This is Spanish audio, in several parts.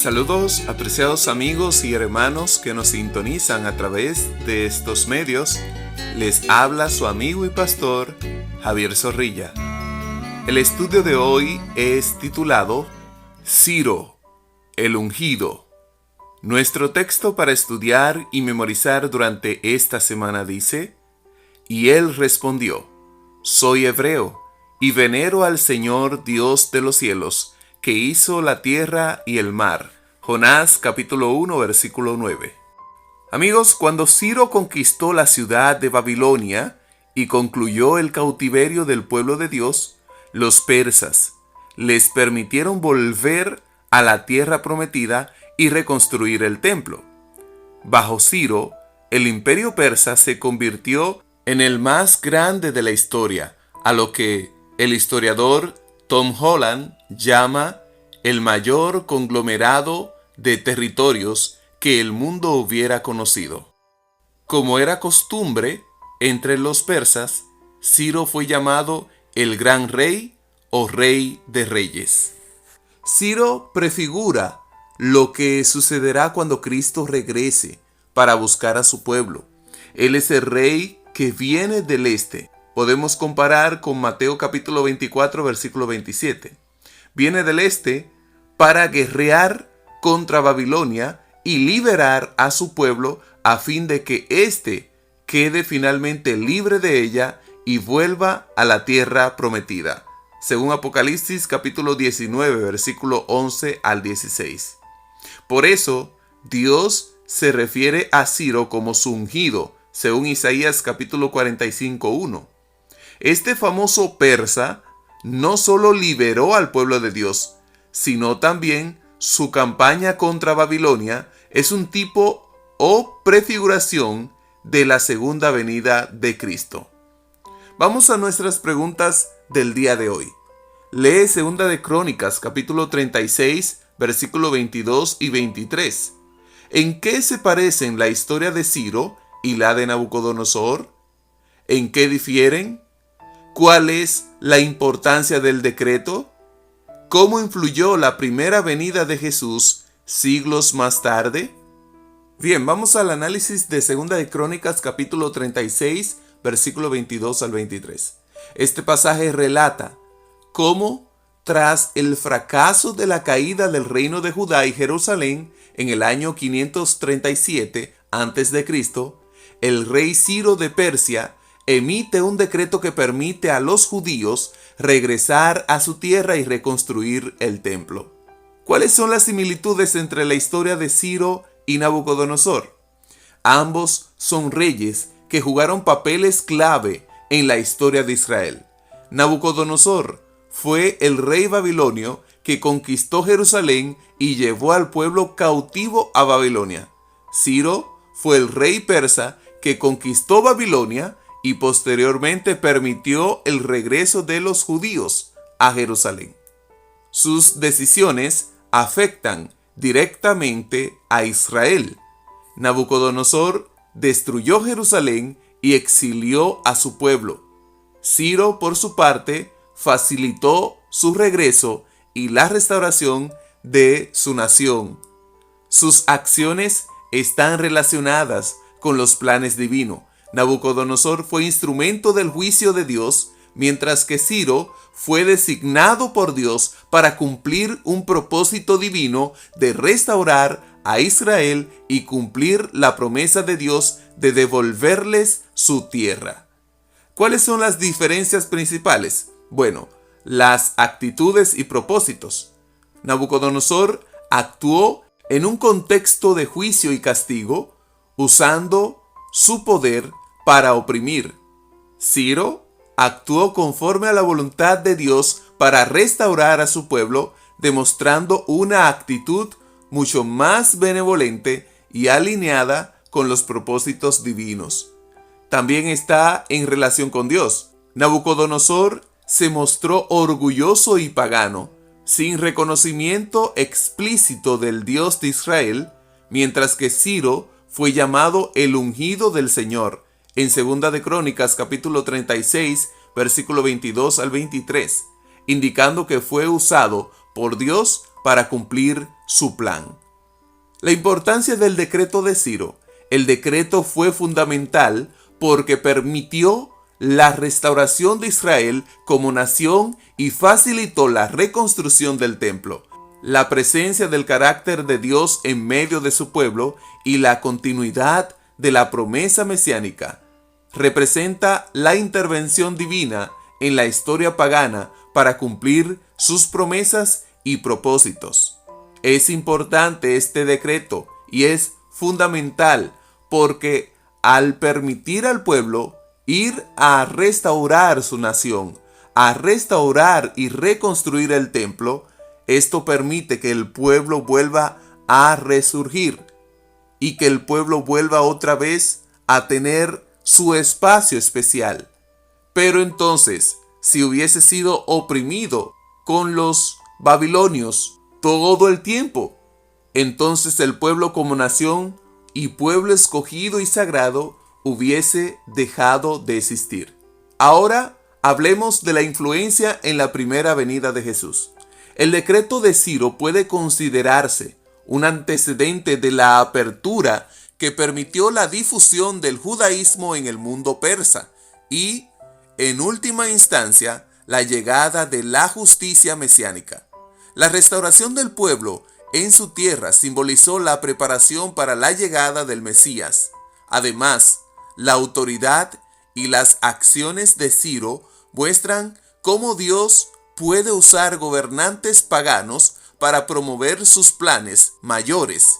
Saludos, apreciados amigos y hermanos que nos sintonizan a través de estos medios. Les habla su amigo y pastor Javier Zorrilla. El estudio de hoy es titulado Ciro, el ungido. Nuestro texto para estudiar y memorizar durante esta semana dice: Y él respondió: Soy hebreo y venero al Señor Dios de los cielos, que hizo la tierra y el mar. Jonás capítulo 1 versículo 9. Amigos, cuando Ciro conquistó la ciudad de Babilonia y concluyó el cautiverio del pueblo de Dios, los persas les permitieron volver a la tierra prometida y reconstruir el templo. Bajo Ciro, el imperio persa se convirtió en el más grande de la historia, a lo que el historiador Tom Holland llama el mayor conglomerado de territorios que el mundo hubiera conocido. Como era costumbre entre los persas, Ciro fue llamado el Gran Rey o Rey de Reyes. Ciro prefigura lo que sucederá cuando Cristo regrese para buscar a su pueblo. Él es el rey que viene del este. Podemos comparar con Mateo capítulo 24 versículo 27. Viene del este para guerrear contra Babilonia y liberar a su pueblo a fin de que éste quede finalmente libre de ella y vuelva a la tierra prometida, según Apocalipsis capítulo 19 versículo 11 al 16. Por eso Dios se refiere a Ciro como su ungido, según Isaías capítulo 45:1. Este famoso persa no solo liberó al pueblo de Dios, sino también su campaña contra Babilonia es un tipo o prefiguración de la segunda venida de Cristo. Vamos a nuestras preguntas del día de hoy. Lee 2 de Crónicas, capítulo 36, versículo 22 y 23. ¿En qué se parecen la historia de Ciro y la de Nabucodonosor? ¿En qué difieren? ¿Cuál es la importancia del decreto? ¿Cómo influyó la primera venida de Jesús siglos más tarde? Bien, vamos al análisis de 2 de Crónicas capítulo 36, versículo 22 al 23. Este pasaje relata cómo, tras el fracaso de la caída del reino de Judá y Jerusalén en el año 537 a.C., el rey Ciro de Persia emite un decreto que permite a los judíos regresar a su tierra y reconstruir el templo. ¿Cuáles son las similitudes entre la historia de Ciro y Nabucodonosor? Ambos son reyes que jugaron papeles clave en la historia de Israel. Nabucodonosor fue el rey babilonio que conquistó Jerusalén y llevó al pueblo cautivo a Babilonia. Ciro fue el rey persa que conquistó Babilonia y posteriormente permitió el regreso de los judíos a Jerusalén. Sus decisiones afectan directamente a Israel. Nabucodonosor destruyó Jerusalén y exilió a su pueblo. Ciro, por su parte, facilitó su regreso y la restauración de su nación. Sus acciones están relacionadas con los planes divinos. Nabucodonosor fue instrumento del juicio de Dios, mientras que Ciro fue designado por Dios para cumplir un propósito divino de restaurar a Israel y cumplir la promesa de Dios de devolverles su tierra. ¿Cuáles son las diferencias principales? Bueno, las actitudes y propósitos. Nabucodonosor actuó en un contexto de juicio y castigo, usando su poder para oprimir. Ciro actuó conforme a la voluntad de Dios para restaurar a su pueblo, demostrando una actitud mucho más benevolente y alineada con los propósitos divinos. También está en relación con Dios. Nabucodonosor se mostró orgulloso y pagano, sin reconocimiento explícito del Dios de Israel, mientras que Ciro fue llamado el ungido del Señor, en 2 de Crónicas capítulo 36, versículo 22 al 23, indicando que fue usado por Dios para cumplir su plan. La importancia del decreto de Ciro. El decreto fue fundamental porque permitió la restauración de Israel como nación y facilitó la reconstrucción del templo, la presencia del carácter de Dios en medio de su pueblo y la continuidad de la promesa mesiánica. Representa la intervención divina en la historia pagana para cumplir sus promesas y propósitos. Es importante este decreto y es fundamental porque al permitir al pueblo ir a restaurar su nación, a restaurar y reconstruir el templo, esto permite que el pueblo vuelva a resurgir y que el pueblo vuelva otra vez a tener su espacio especial. Pero entonces, si hubiese sido oprimido con los babilonios todo el tiempo, entonces el pueblo como nación y pueblo escogido y sagrado hubiese dejado de existir. Ahora hablemos de la influencia en la primera venida de Jesús. El decreto de Ciro puede considerarse un antecedente de la apertura que permitió la difusión del judaísmo en el mundo persa y, en última instancia, la llegada de la justicia mesiánica. La restauración del pueblo en su tierra simbolizó la preparación para la llegada del Mesías. Además, la autoridad y las acciones de Ciro muestran cómo Dios puede usar gobernantes paganos para promover sus planes mayores,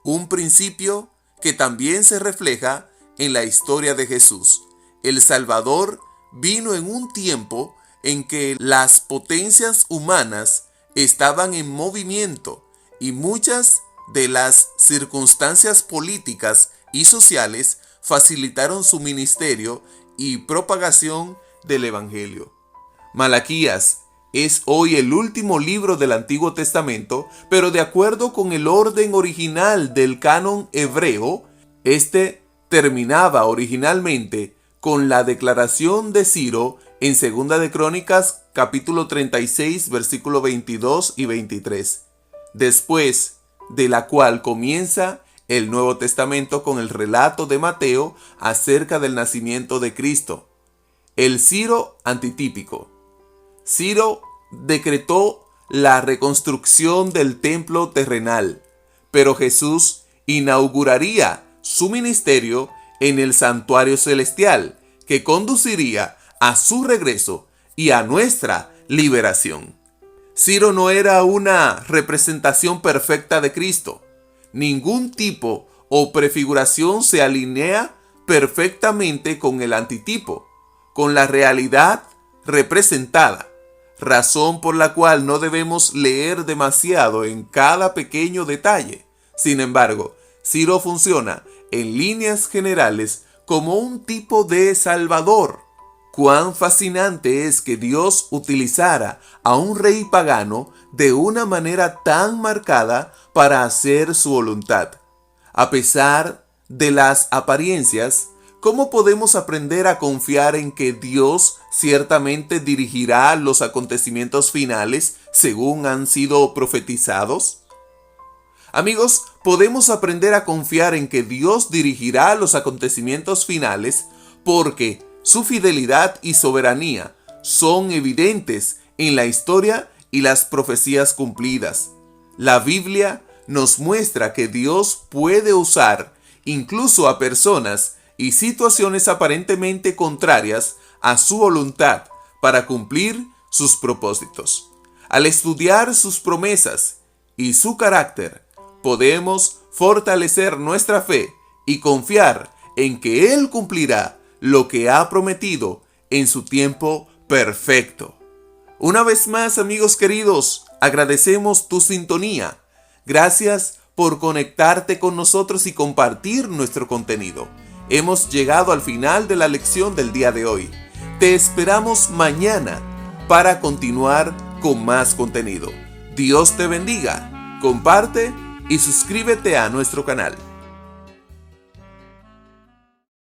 un principio que también se refleja en la historia de Jesús. El Salvador vino en un tiempo en que las potencias humanas estaban en movimiento y muchas de las circunstancias políticas y sociales facilitaron su ministerio y propagación del Evangelio. Malaquías es hoy el último libro del Antiguo Testamento, pero de acuerdo con el orden original del canon hebreo, este terminaba originalmente con la declaración de Ciro en 2 de Crónicas, capítulo 36, versículo 22 y 23, después de la cual comienza el Nuevo Testamento con el relato de Mateo acerca del nacimiento de Cristo. El Ciro antitípico. Ciro decretó la reconstrucción del templo terrenal, pero Jesús inauguraría su ministerio en el santuario celestial, que conduciría a su regreso y a nuestra liberación. Ciro no era una representación perfecta de Cristo. Ningún tipo o prefiguración se alinea perfectamente con el antitipo, con la realidad representada, razón por la cual no debemos leer demasiado en cada pequeño detalle. Sin embargo, Ciro funciona en líneas generales como un tipo de salvador. Cuán fascinante es que Dios utilizara a un rey pagano de una manera tan marcada para hacer su voluntad. A pesar de las apariencias, ¿cómo podemos aprender a confiar en que Dios ciertamente dirigirá los acontecimientos finales según han sido profetizados? Amigos, podemos aprender a confiar en que Dios dirigirá los acontecimientos finales porque su fidelidad y soberanía son evidentes en la historia y las profecías cumplidas. La Biblia nos muestra que Dios puede usar incluso a personas y situaciones aparentemente contrarias a su voluntad para cumplir sus propósitos. Al estudiar sus promesas y su carácter, podemos fortalecer nuestra fe y confiar en que Él cumplirá lo que ha prometido en su tiempo perfecto. Una vez más, amigos queridos, agradecemos tu sintonía. Gracias por conectarte con nosotros y compartir nuestro contenido. Hemos llegado al final de la lección del día de hoy. Te esperamos mañana para continuar con más contenido. Dios te bendiga. Comparte y suscríbete a nuestro canal.